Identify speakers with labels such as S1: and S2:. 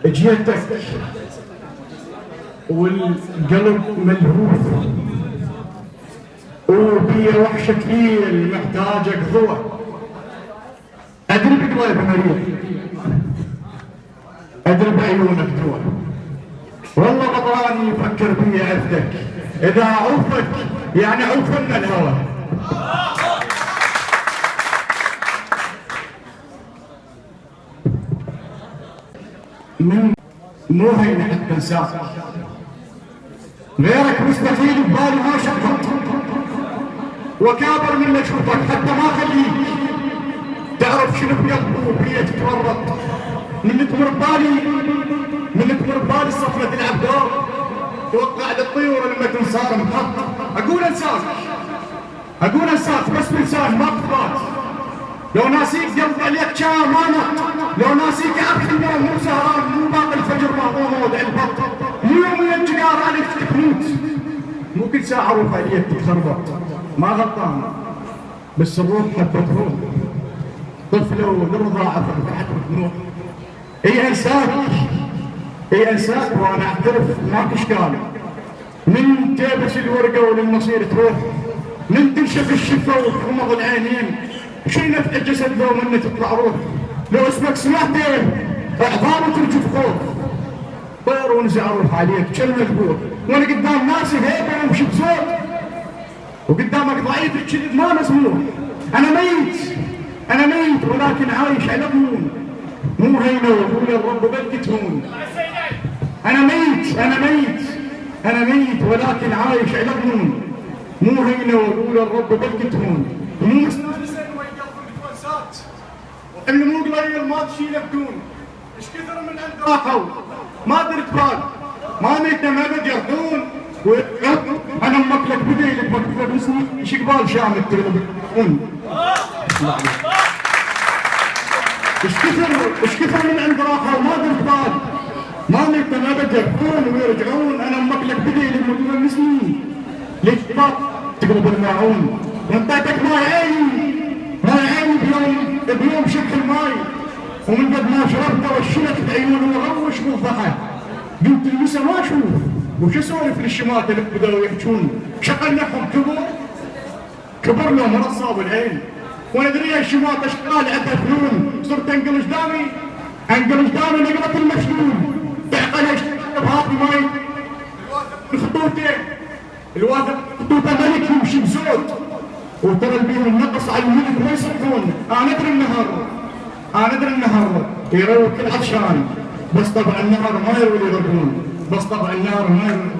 S1: جيتك والقلب ملهوف وبي وحشة كبير محتاجك ضوء. أدري بقلبي مريض، أدري بعيونك دوا، والله غضراني يفكر بي عفتك، إذا عوفك يعني عوفنا الهوى. من مو هين حتى انساك، غيرك مستحيل ببالي ما شفت، وكابر من اشوفك حتى ما خليك تعرف شنو بقلبي وبي تتورط. من تمر ببالي الصفنة تلعب دور، توقع للطيور لما تنصار محط. اقول انساك بس بلسان ما بفات، لو ناسيك قلبي عليك كان ما نط، لو ناسيك ابكي النوم مو سهران، مو باقي الفجر ما موضع البط، مو يوم الانجدار عليك تموت، مو كل ساعه روح عليك تتخربط. ما غلطان بس الروح حبت روح، طفله والرضاعه فتحت دموع. اي انساك وانا اعترف ماك اشكال، من تلبس الورقه وللمصير تروح، من تنشف الشفه وتغمض العينين، شي نفع الجسد لو منه تطلع روح. لو اسمك سمعته اعظام ترجف خوف، طير ونزع روح عليك كل مجبور، وانا قدام ناسي هيبه وامشي بصوت، وقدامك ضعيف الجلد ما مسموح. انا ميت ولكن عايش على ظنون، مو هينه واقول الرب بلقي تهون. انا ميت ولكن عايش على ظنون، مو هينه واقول الرب بلقي تهون. مو مستانسين ويقلبك توسات، اللي مو قليل ما تشيله بدون، ايش كثر من عند راحوا ما درت بال، ما ميتنا ما بجردون، انا امك لك بديلك مكتوبه باسمي، ايش قبال شامل تغلبون. ايش كثر من عند راحوا ما درت بال، ما ميتنا ما بجردون ويرجعون، انا امك لك بديلك مكتوبه باسمي، ليش ما تقلب الماعون. وانطيتك ماي عيني بيوم شق الماي، ومن قد ما شربته وشلت بعيون وغوش بالضحك، قلت المسا ما اشوف وش اسولف للشمات اللي بدأوا يحجون، شقلناهم كبر لهم مرصاب العين، وانا ادري الشمات اشقال عندها فنون، صرت انقل قدامي نقرة المشلول، تعقل بهذه ماي الواثق خطوطه ملك يمشي بزود، وترى البيهم النقص على الملك ما يصحون. انا ادري النهر يروي كل عطشان، بس طبع النهر ما يروي يغرقون، بس طبع النهر ما يروي.